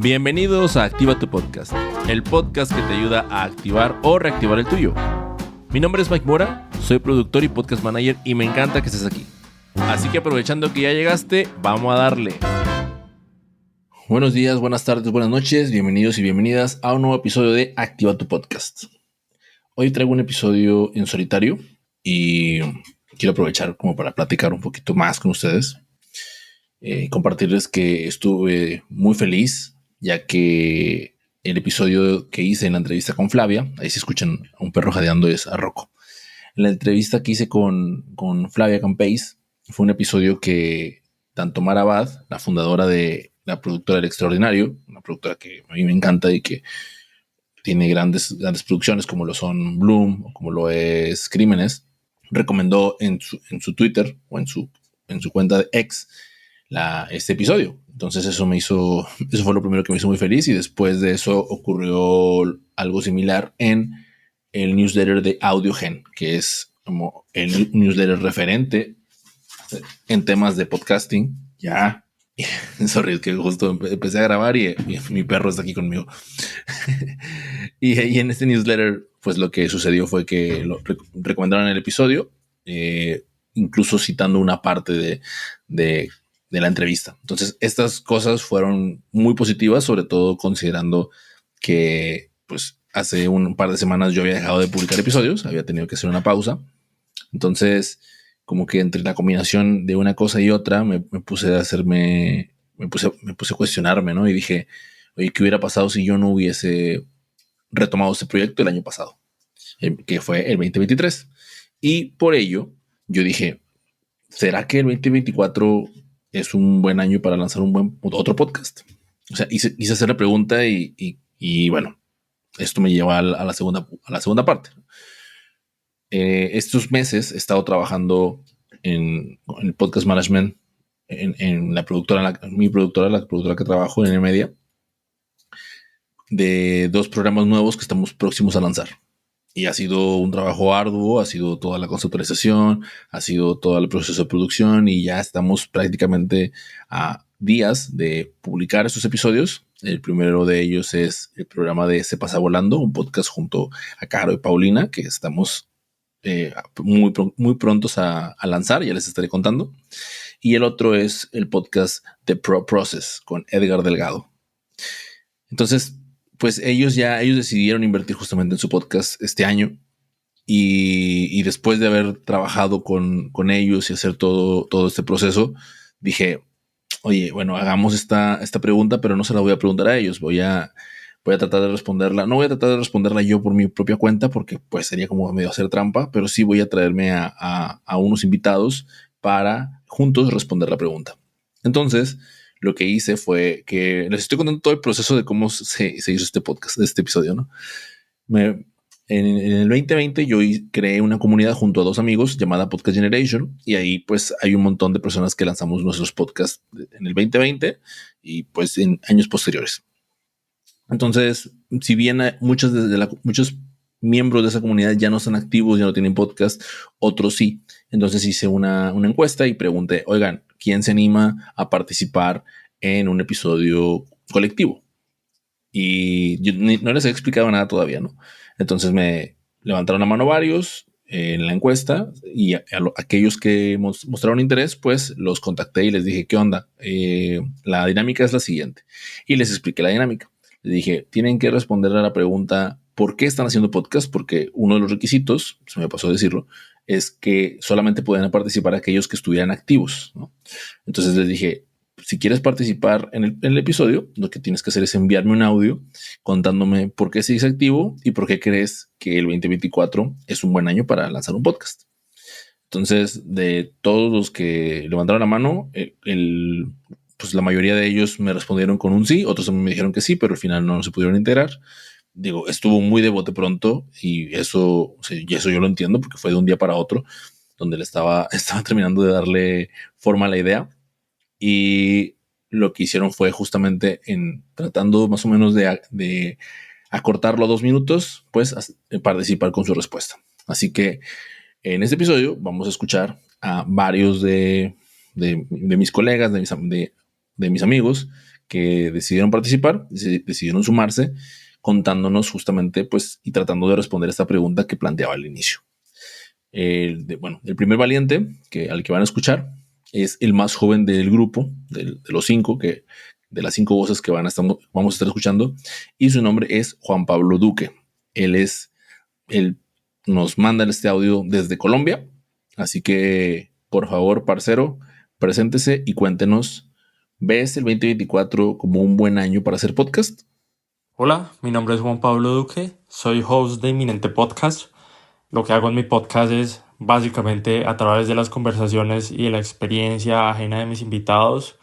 Bienvenidos a Activa tu Podcast, el podcast que te ayuda a activar o reactivar el tuyo. Mi nombre es Mike Mora, soy productor y podcast manager y me encanta que estés aquí. Así que aprovechando que ya llegaste, vamos a darle. Buenos días, buenas tardes, buenas noches, bienvenidos y bienvenidas a un nuevo episodio de Activa tu Podcast. Hoy traigo un episodio en solitario y quiero aprovechar como para platicar un poquito más con ustedes. Compartirles que estuve muy feliz, ya que el episodio que hice en la entrevista con Flavia, ahí se escuchan a un perro jadeando, es a Rocco. En la entrevista que hice con Flavia Campais, fue un episodio que tanto Mara Abad, la fundadora de la productora El Extraordinario, una productora que a mí me encanta y que tiene grandes producciones como lo son Bloom o como lo es Crímenes, recomendó en su Twitter o en su cuenta de X este episodio. Entonces eso fue lo primero que me hizo muy feliz, y después de eso ocurrió algo similar en el newsletter de AudioGen, que es como el newsletter referente en temas de podcasting. Ya, sorry, es que justo empecé a grabar y mi perro está aquí conmigo. y en este newsletter, pues lo que sucedió fue que lo recomendaron el episodio, incluso citando una parte de la entrevista. Entonces, estas cosas fueron muy positivas, sobre todo considerando que pues hace un par de semanas yo había dejado de publicar episodios, había tenido que hacer una pausa. Entonces, como que entre la combinación de una cosa y otra, me puse a cuestionarme, ¿no? Y dije, oye, ¿qué hubiera pasado si yo no hubiese retomado este proyecto el año pasado? Que fue el 2023. Y por ello, yo dije, ¿será que el 2024 es un buen año para lanzar otro podcast? O sea, hice hacer la pregunta y bueno, esto me lleva a la segunda parte. Estos meses he estado trabajando en el podcast management en la productora, la productora que trabajo en Media, de 2 programas nuevos que estamos próximos a lanzar. Y ha sido un trabajo arduo, ha sido toda la conceptualización, ha sido todo el proceso de producción, y ya estamos prácticamente a días de publicar estos episodios. El primero de ellos es el programa de Se Pasa Volando, un podcast junto a Caro y Paulina, que estamos muy prontos a lanzar, ya les estaré contando. Y el otro es el podcast The Pro Process con Edgar Delgado. Entonces, pues ellos decidieron invertir justamente en su podcast este año, y después de haber trabajado con ellos y hacer todo este proceso, dije, oye, bueno, hagamos esta pregunta, pero no se la voy a preguntar a ellos, voy a tratar de responderla. No voy a tratar de responderla yo por mi propia cuenta, porque pues sería como medio hacer trampa, pero sí voy a traerme a unos invitados para juntos responder la pregunta. Entonces, lo que hice fue que les estoy contando todo el proceso de cómo se hizo este podcast, este episodio, ¿no? En el 2020 yo creé una comunidad junto a 2 amigos llamada Podcast Generation, y ahí pues hay un montón de personas que lanzamos nuestros podcasts en el 2020 y pues en años posteriores. Entonces, si bien muchos miembros de esa comunidad ya no están activos, ya no tienen podcast, otros sí. Entonces hice una encuesta y pregunté, oigan, ¿quién se anima a participar en un episodio colectivo? Y yo no les he explicado nada todavía, ¿no? Entonces me levantaron la mano varios en la encuesta, y aquellos que mostraron interés, pues los contacté y les dije, ¿qué onda? La dinámica es la siguiente. Y les expliqué la dinámica. Les dije, tienen que responder a la pregunta, ¿por qué están haciendo podcast? Porque uno de los requisitos, se me pasó a decirlo, es que solamente pueden participar aquellos que estuvieran activos, ¿no? Entonces les dije, si quieres participar en el episodio, lo que tienes que hacer es enviarme un audio contándome por qué sigues activo y por qué crees que el 2024 es un buen año para lanzar un podcast. Entonces, de todos los que levantaron la mano, pues la mayoría de ellos me respondieron con un sí, otros me dijeron que sí, pero al final no se pudieron integrar. Digo, estuvo muy de bote pronto, y eso yo lo entiendo, porque fue de un día para otro, donde le estaba terminando de darle forma a la idea. Y lo que hicieron fue justamente, en tratando más o menos de acortarlo a 2 minutos, pues participar con su respuesta. Así que en este episodio vamos a escuchar a varios de mis colegas, de mis amigos, que decidieron participar, decidieron sumarse, contándonos justamente, pues, y tratando de responder esta pregunta que planteaba al inicio. El primer valiente al que van a escuchar es el más joven del grupo, de los cinco, de las cinco voces que vamos a estar escuchando, y su nombre es Juan Pablo Duque. Él nos manda este audio desde Colombia, así que, por favor, parcero, preséntese y cuéntenos, ¿ves el 2024 como un buen año para hacer podcast? Hola, mi nombre es Juan Pablo Duque, soy host de Inminente Podcast. Lo que hago en mi podcast es básicamente a través de las conversaciones y de la experiencia ajena de mis invitados,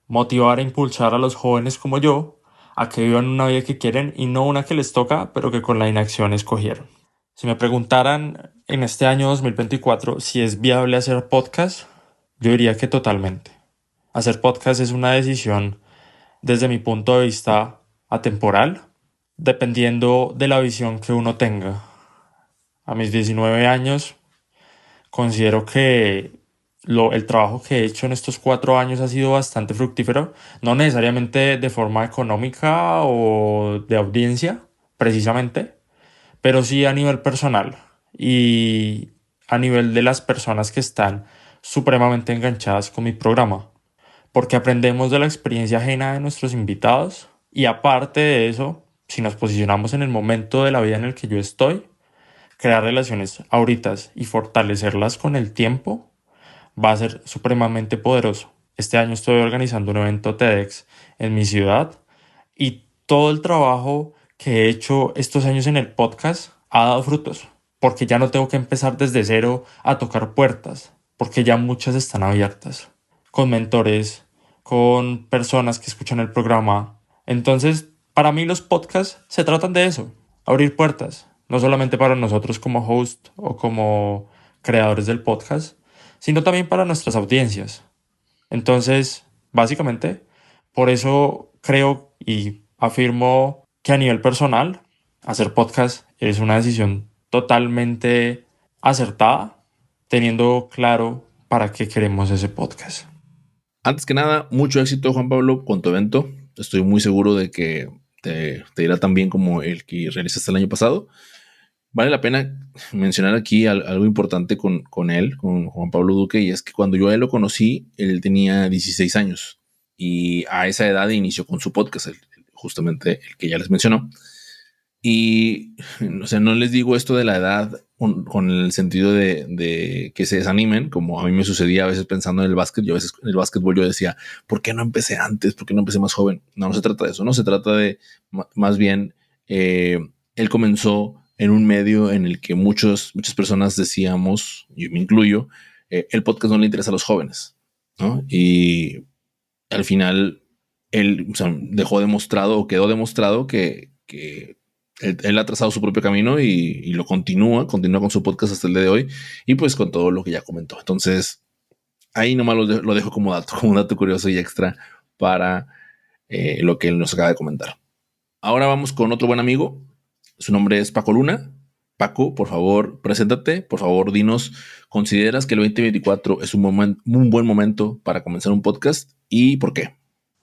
motivar e impulsar a los jóvenes como yo a que vivan una vida que quieren y no una que les toca, pero que con la inacción escogieron. Si me preguntaran en este año 2024 si es viable hacer podcast, yo diría que totalmente. Hacer podcast es una decisión desde mi punto de vista atemporal, dependiendo de la visión que uno tenga. A mis 19 años, considero que el trabajo que he hecho en estos 4 años ha sido bastante fructífero, no necesariamente de forma económica o de audiencia, precisamente, pero sí a nivel personal y a nivel de las personas que están supremamente enganchadas con mi programa, porque aprendemos de la experiencia ajena de nuestros invitados y aparte de eso, si nos posicionamos en el momento de la vida en el que yo estoy, crear relaciones ahorita y fortalecerlas con el tiempo va a ser supremamente poderoso. Este año estoy organizando un evento TEDx en mi ciudad y todo el trabajo que he hecho estos años en el podcast ha dado frutos, porque ya no tengo que empezar desde cero a tocar puertas, porque ya muchas están abiertas, con mentores, con personas que escuchan el programa. Entonces, para mí los podcasts se tratan de eso, abrir puertas, no solamente para nosotros como host o como creadores del podcast, sino también para nuestras audiencias. Entonces, básicamente, por eso creo y afirmo que a nivel personal, hacer podcast es una decisión totalmente acertada, teniendo claro para qué queremos ese podcast. Antes que nada, mucho éxito, Juan Pablo, con tu evento. Estoy muy seguro de que te irá tan bien como el que realizaste el año pasado. Vale la pena mencionar aquí algo importante con él, con Juan Pablo Duque, y es que cuando yo a él lo conocí, él tenía 16 años y a esa edad inició con su podcast, justamente el que ya les mencionó. Y, o sea, no les digo esto de la edad con el sentido de que se desanimen, como a mí me sucedía a veces pensando en el básquet. Yo a veces en el básquetbol yo decía, ¿por qué no empecé antes? ¿Por qué no empecé más joven? No, no se trata de eso, no se trata de más bien, él comenzó en un medio en el que muchas personas decíamos, yo me incluyo, el podcast no le interesa a los jóvenes, ¿no? Y al final él, o sea, dejó demostrado o quedó demostrado que él ha trazado su propio camino y lo continúa con su podcast hasta el día de hoy y pues con todo lo que ya comentó. Entonces, ahí nomás lo dejo como como un dato curioso y extra para lo que él nos acaba de comentar. Ahora vamos con otro buen amigo. Su nombre es Paco Luna. Paco, por favor, preséntate. Por favor, dinos, ¿consideras que el 2024 es un buen momento para comenzar un podcast y por qué?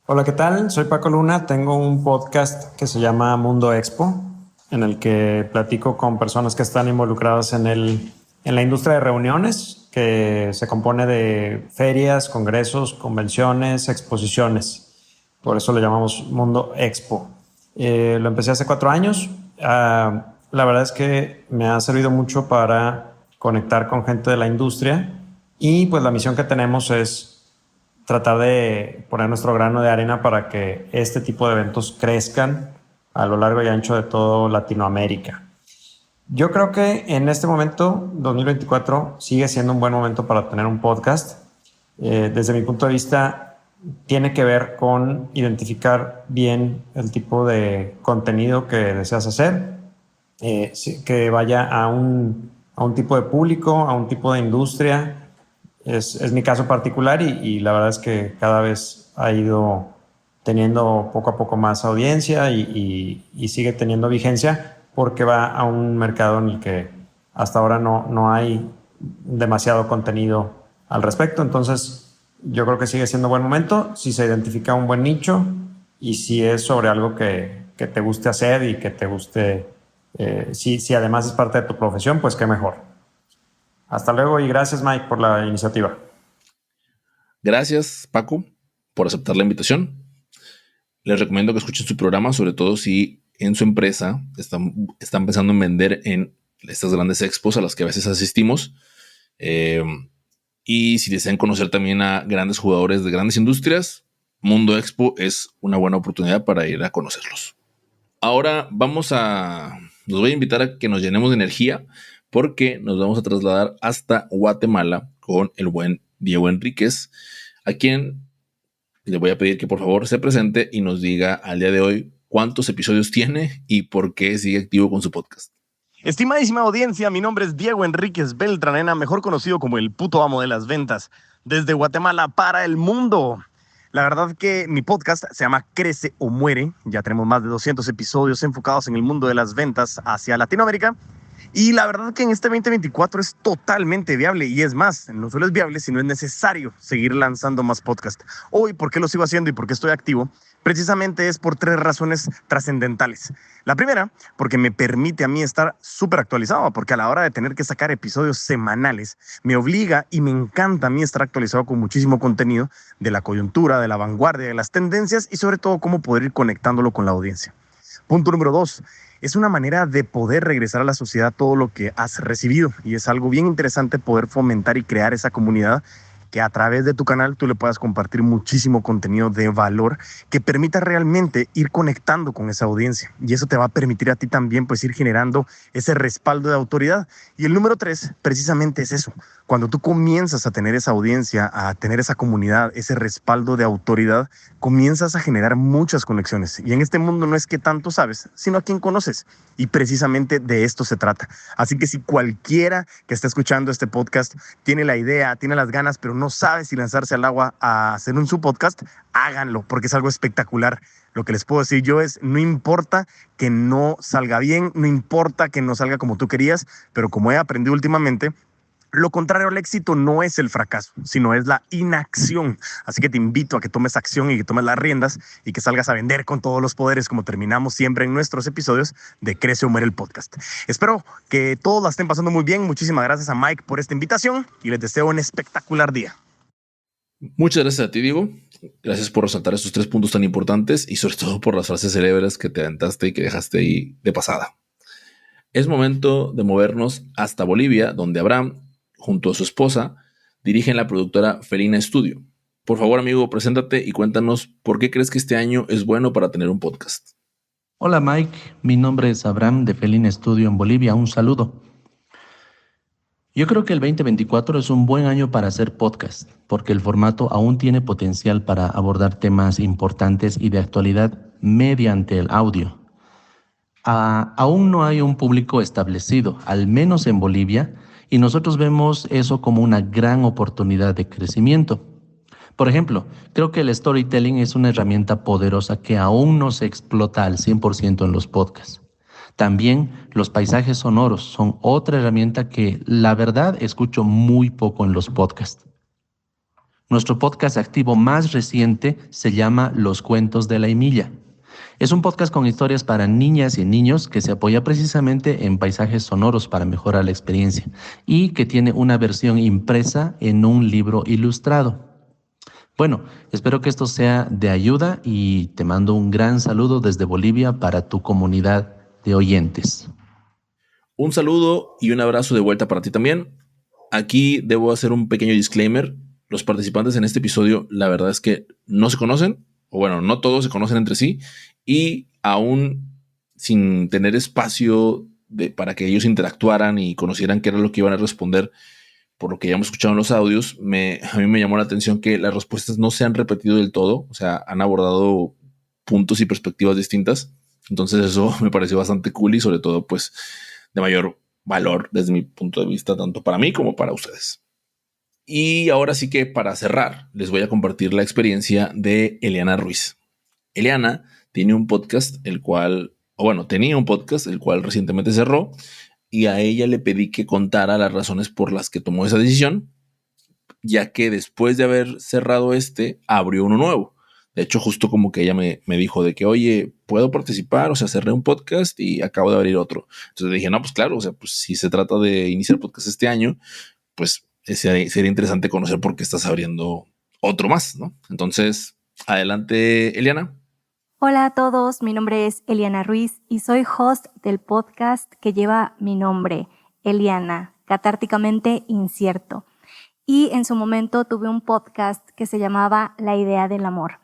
Hola, ¿qué tal? Soy Paco Luna, tengo un podcast que se llama Mundo Expo, en el que platico con personas que están involucradas en la industria de reuniones, que se compone de ferias, congresos, convenciones, exposiciones. Por eso le llamamos Mundo Expo. Lo empecé hace 4 años. La verdad es que me ha servido mucho para conectar con gente de la industria y pues la misión que tenemos es tratar de poner nuestro grano de arena para que este tipo de eventos crezcan a lo largo y ancho de todo Latinoamérica. Yo creo que en este momento, 2024, sigue siendo un buen momento para tener un podcast. Desde mi punto de vista, tiene que ver con identificar bien el tipo de contenido que deseas hacer, que vaya a un tipo de público, a un tipo de industria. Es mi caso particular y la verdad es que cada vez ha ido teniendo poco a poco más audiencia y sigue teniendo vigencia porque va a un mercado en el que hasta ahora no hay demasiado contenido al respecto. Entonces yo creo que sigue siendo buen momento si se identifica un buen nicho y si es sobre algo que te guste hacer y que te guste, si además es parte de tu profesión, pues qué mejor. Hasta luego y gracias, Mike, por la iniciativa. Gracias, Paco, por aceptar la invitación. Les recomiendo que escuchen su programa, sobre todo si en su empresa están pensando en vender en estas grandes expos a las que a veces asistimos. Y si desean conocer también a grandes jugadores de grandes industrias, Mundo Expo es una buena oportunidad para ir a conocerlos. Ahora los voy a invitar a que nos llenemos de energía porque nos vamos a trasladar hasta Guatemala con el buen Diego Enríquez, a quien le voy a pedir que por favor se presente y nos diga al día de hoy cuántos episodios tiene y por qué sigue activo con su podcast. Estimadísima audiencia, mi nombre es Diego Enríquez Beltranena, mejor conocido como el puto amo de las ventas, desde Guatemala para el mundo. La verdad que mi podcast se llama Crece o Muere. Ya tenemos más de 200 episodios enfocados en el mundo de las ventas hacia Latinoamérica. Y la verdad que en este 2024 es totalmente viable. Y es más, no solo es viable, sino es necesario seguir lanzando más podcasts. Hoy, ¿por qué lo sigo haciendo y por qué estoy activo? Precisamente es por 3 razones trascendentales. La primera, porque me permite a mí estar súper actualizado, porque a la hora de tener que sacar episodios semanales, me obliga y me encanta a mí estar actualizado con muchísimo contenido de la coyuntura, de la vanguardia, de las tendencias y sobre todo cómo poder ir conectándolo con la audiencia. Punto número 2. Es una manera de poder regresar a la sociedad todo lo que has recibido y es algo bien interesante poder fomentar y crear esa comunidad que a través de tu canal tú le puedas compartir muchísimo contenido de valor que permita realmente ir conectando con esa audiencia. Y eso te va a permitir a ti también pues ir generando ese respaldo de autoridad. Y el número 3 precisamente es eso. Cuando tú comienzas a tener esa audiencia, a tener esa comunidad, ese respaldo de autoridad, comienzas a generar muchas conexiones. Y en este mundo no es que tanto sabes, sino a quien conoces. Y precisamente de esto se trata. Así que si cualquiera que esté escuchando este podcast tiene la idea, tiene las ganas, pero no sabe si lanzarse al agua a hacer un su podcast, háganlo, porque es algo espectacular. Lo que les puedo decir yo es, no importa que no salga bien, no importa que no salga como tú querías, pero como he aprendido últimamente, lo contrario al éxito no es el fracaso, sino es la inacción. Así que te invito a que tomes acción y que tomes las riendas y que salgas a vender con todos los poderes, como terminamos siempre en nuestros episodios de Crece o Muere el podcast. Espero que todos la estén pasando muy bien. Muchísimas gracias a Mike por esta invitación y les deseo un espectacular día. Muchas gracias a ti, Diego. Gracias por resaltar estos 3 puntos tan importantes y sobre todo por las frases célebres que te aventaste y que dejaste ahí de pasada. Es momento de movernos hasta Bolivia, donde Abraham, junto a su esposa, dirigen la productora Felina Studio. Por favor, amigo, preséntate y cuéntanos por qué crees que este año es bueno para tener un podcast. Hola Mike, mi nombre es Abraham de Felina Studio en Bolivia, un saludo. Yo creo que el 2024 es un buen año para hacer podcast, porque el formato aún tiene potencial para abordar temas importantes y de actualidad mediante el audio. Aún no hay un público establecido, al menos en Bolivia, y nosotros vemos eso como una gran oportunidad de crecimiento. Por ejemplo, creo que el storytelling es una herramienta poderosa que aún no se explota al 100% en los podcasts. También los paisajes sonoros son otra herramienta que, la verdad, escucho muy poco en los podcasts. Nuestro podcast activo más reciente se llama Los Cuentos de la Imilla. Es un podcast con historias para niñas y niños que se apoya precisamente en paisajes sonoros para mejorar la experiencia y que tiene una versión impresa en un libro ilustrado. Bueno, espero que esto sea de ayuda y te mando un gran saludo desde Bolivia para tu comunidad de oyentes. Un saludo y un abrazo de vuelta para ti también. Aquí debo hacer un pequeño disclaimer. Los participantes en este episodio, la verdad es que no se conocen, o bueno, no todos se conocen entre sí, y aún sin tener espacio para que ellos interactuaran y conocieran qué era lo que iban a responder, por lo que ya hemos escuchado en los audios, a mí me llamó la atención que las respuestas no se han repetido del todo, o sea, han abordado puntos y perspectivas distintas. Entonces eso me pareció bastante cool y sobre todo pues de mayor valor desde mi punto de vista, tanto para mí como para ustedes. Y ahora sí que para cerrar, les voy a compartir la experiencia de Eliana Ruiz. Eliana tiene un podcast, tenía un podcast, el cual recientemente cerró, y a ella le pedí que contara las razones por las que tomó esa decisión, ya que después de haber cerrado abrió uno nuevo. De hecho, justo como que ella me dijo de que, oye, ¿puedo participar? O sea, cerré un podcast y acabo de abrir otro. Entonces le dije, no, pues claro, o sea, pues si se trata de iniciar podcast este año, pues sería interesante conocer por qué estás abriendo otro más, ¿no? Entonces, adelante, Eliana. Hola a todos, mi nombre es Eliana Ruiz y soy host del podcast que lleva mi nombre, Eliana, catárticamente incierto. Y en su momento tuve un podcast que se llamaba La Idea del Amor.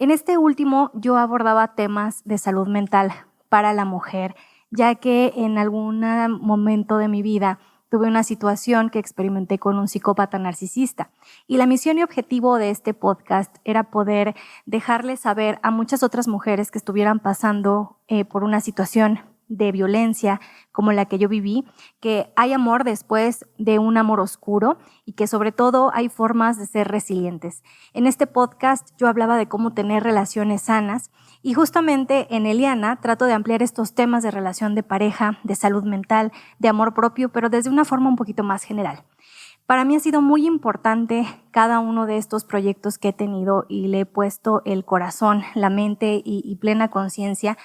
En este último yo abordaba temas de salud mental para la mujer, ya que en algún momento de mi vida tuve una situación que experimenté con un psicópata narcisista. Y la misión y objetivo de este podcast era poder dejarles saber a muchas otras mujeres que estuvieran pasando por una situación de violencia como la que yo viví, que hay amor después de un amor oscuro y que sobre todo hay formas de ser resilientes. En este podcast yo hablaba de cómo tener relaciones sanas y justamente en Eliana trato de ampliar estos temas de relación de pareja, de salud mental, de amor propio, pero desde una forma un poquito más general. Para mí ha sido muy importante cada uno de estos proyectos que he tenido y le he puesto el corazón, la mente y plena conciencia,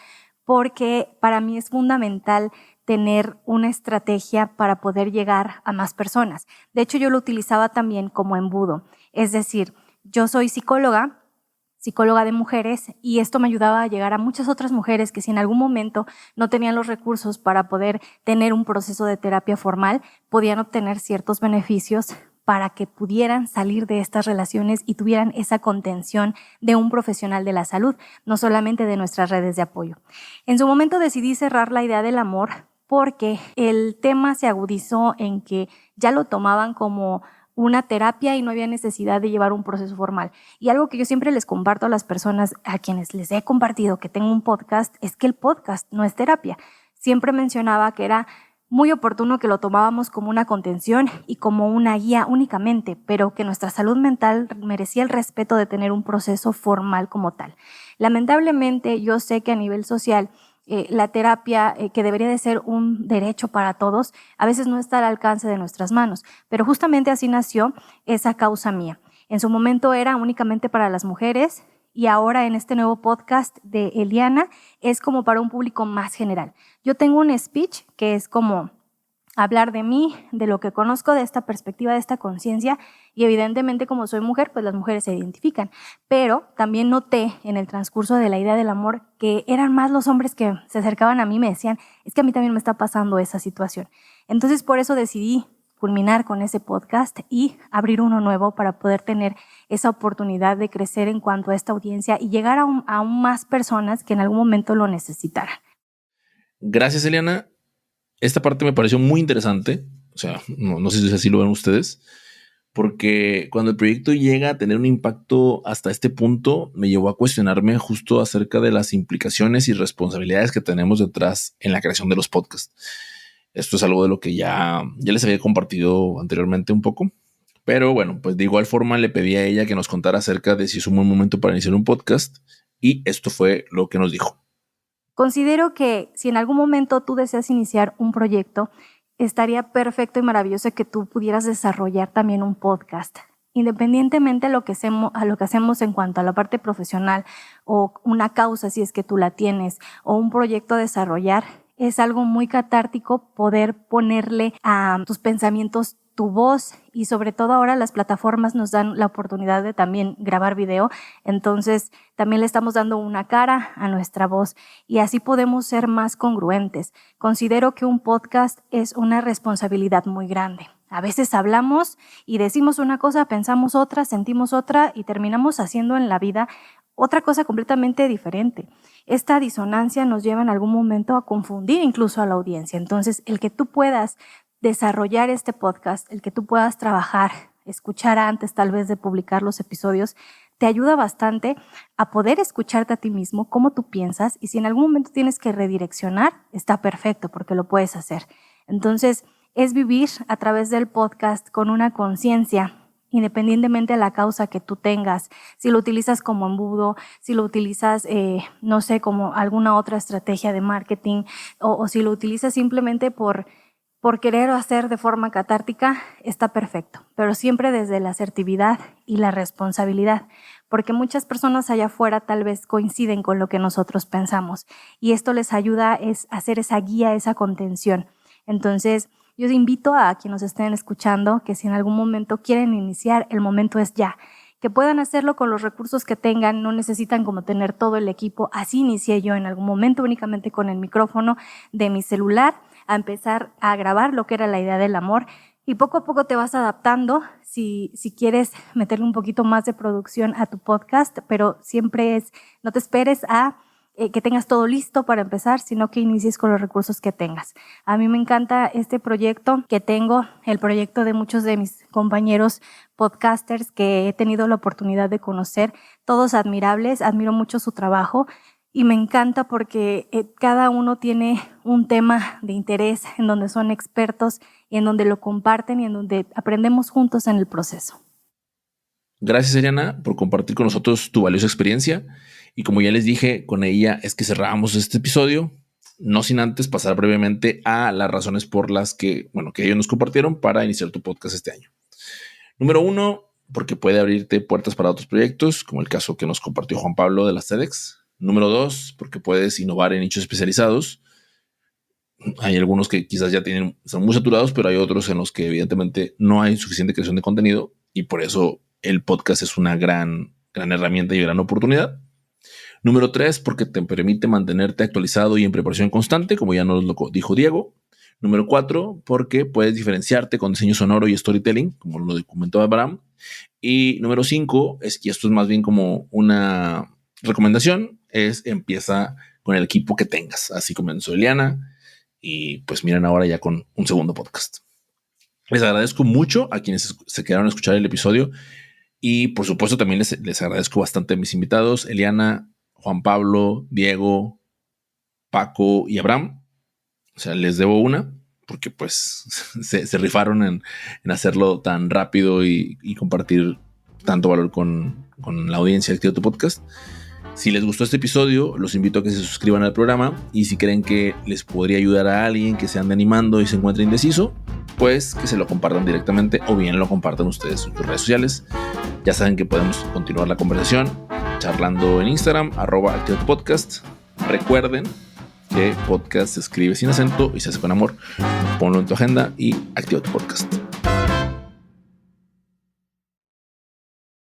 porque para mí es fundamental tener una estrategia para poder llegar a más personas. De hecho, yo lo utilizaba también como embudo. Es decir, yo soy psicóloga de mujeres, y esto me ayudaba a llegar a muchas otras mujeres que si en algún momento no tenían los recursos para poder tener un proceso de terapia formal, podían obtener ciertos beneficios para que pudieran salir de estas relaciones y tuvieran esa contención de un profesional de la salud, no solamente de nuestras redes de apoyo. En su momento decidí cerrar La Idea del Amor porque el tema se agudizó en que ya lo tomaban como una terapia y no había necesidad de llevar un proceso formal. Y algo que yo siempre les comparto a las personas a quienes les he compartido que tengo un podcast es que el podcast no es terapia. Siempre mencionaba que era muy oportuno que lo tomábamos como una contención y como una guía únicamente, pero que nuestra salud mental merecía el respeto de tener un proceso formal como tal. Lamentablemente, yo sé que a nivel social, la terapia, que debería de ser un derecho para todos, a veces no está al alcance de nuestras manos, pero justamente así nació esa causa mía. En su momento era únicamente para las mujeres y ahora en este nuevo podcast de Eliana es como para un público más general. Yo tengo un speech que es como hablar de mí, de lo que conozco, de esta perspectiva, de esta conciencia, y evidentemente como soy mujer, pues las mujeres se identifican. Pero también noté en el transcurso de La Idea del Amor que eran más los hombres que se acercaban a mí y me decían, es que a mí también me está pasando esa situación. Entonces por eso decidí culminar con ese podcast y abrir uno nuevo para poder tener esa oportunidad de crecer en cuanto a esta audiencia y llegar a aún más personas que en algún momento lo necesitaran. Gracias, Eliana. Esta parte me pareció muy interesante. O sea, no sé si así lo ven ustedes, porque cuando el proyecto llega a tener un impacto hasta este punto, me llevó a cuestionarme justo acerca de las implicaciones y responsabilidades que tenemos detrás en la creación de los podcasts. Esto es algo de lo que ya les había compartido anteriormente un poco. Pero bueno, pues de igual forma le pedí a ella que nos contara acerca de si es un buen momento para iniciar un podcast, y esto fue lo que nos dijo. Considero que si en algún momento tú deseas iniciar un proyecto, estaría perfecto y maravilloso que tú pudieras desarrollar también un podcast. Independientemente de lo que hacemos en cuanto a la parte profesional o una causa, si es que tú la tienes, o un proyecto a desarrollar, es algo muy catártico poder ponerle a tus pensamientos tu voz, y sobre todo ahora las plataformas nos dan la oportunidad de también grabar video, entonces también le estamos dando una cara a nuestra voz y así podemos ser más congruentes. Considero que un podcast es una responsabilidad muy grande. A veces hablamos y decimos una cosa, pensamos otra, sentimos otra y terminamos haciendo en la vida otra cosa completamente diferente. Esta disonancia nos lleva en algún momento a confundir incluso a la audiencia. Entonces, el que tú puedas desarrollar este podcast, el que tú puedas trabajar, escuchar antes tal vez de publicar los episodios, te ayuda bastante a poder escucharte a ti mismo, cómo tú piensas, y si en algún momento tienes que redireccionar, está perfecto porque lo puedes hacer. Entonces, es vivir a través del podcast con una conciencia, independientemente de la causa que tú tengas, si lo utilizas como embudo, si lo utilizas, no sé, como alguna otra estrategia de marketing, o si lo utilizas simplemente por querer hacer de forma catártica, está perfecto, pero siempre desde la asertividad y la responsabilidad, porque muchas personas allá afuera tal vez coinciden con lo que nosotros pensamos y esto les ayuda a hacer esa guía, esa contención. Entonces, yo invito a quienes nos estén escuchando que si en algún momento quieren iniciar, el momento es ya. Que puedan hacerlo con los recursos que tengan, no necesitan como tener todo el equipo. Así inicié yo en algún momento, únicamente con el micrófono de mi celular, a empezar a grabar lo que era la idea del amor. Y poco a poco te vas adaptando si quieres meterle un poquito más de producción a tu podcast, pero siempre no te esperes a que tengas todo listo para empezar, sino que inicies con los recursos que tengas. A mí me encanta este proyecto que tengo, el proyecto de muchos de mis compañeros podcasters que he tenido la oportunidad de conocer, todos admirables, admiro mucho su trabajo y me encanta porque cada uno tiene un tema de interés en donde son expertos y en donde lo comparten y en donde aprendemos juntos en el proceso. Gracias, Eliana, por compartir con nosotros tu valiosa experiencia. Y como ya les dije, con ella es que cerramos este episodio, no sin antes pasar brevemente a las razones por las que ellos nos compartieron para iniciar tu podcast este año. Número 1, porque puede abrirte puertas para otros proyectos, como el caso que nos compartió Juan Pablo de las TEDx. Número 2, porque puedes innovar en nichos especializados. Hay algunos que quizás ya son muy saturados, pero hay otros en los que evidentemente no hay suficiente creación de contenido y por eso el podcast es una gran herramienta y gran oportunidad. Número 3, porque te permite mantenerte actualizado y en preparación constante, como ya nos lo dijo Diego. Número 4, porque puedes diferenciarte con diseño sonoro y storytelling, como lo documentó Abraham. Y número 5, es que esto es más bien como una recomendación, empieza con el equipo que tengas. Así comenzó Eliana y pues miren ahora ya con un segundo podcast. Les agradezco mucho a quienes se quedaron a escuchar el episodio y por supuesto también les agradezco bastante a mis invitados, Eliana, Juan Pablo, Diego, Paco y Abraham. O sea, les debo una porque pues se rifaron en hacerlo tan rápido y compartir tanto valor con la audiencia de Activa tu Podcast. Si les gustó este episodio, los invito a que se suscriban al programa y si creen que les podría ayudar a alguien que se ande animando y se encuentre indeciso, pues que se lo compartan directamente o bien lo compartan ustedes en sus redes sociales. Ya saben que podemos continuar la conversación charlando en Instagram, @ActivaTuPodcast. Recuerden que podcast se escribe sin acento y se hace con amor. Ponlo en tu agenda y activa tu podcast.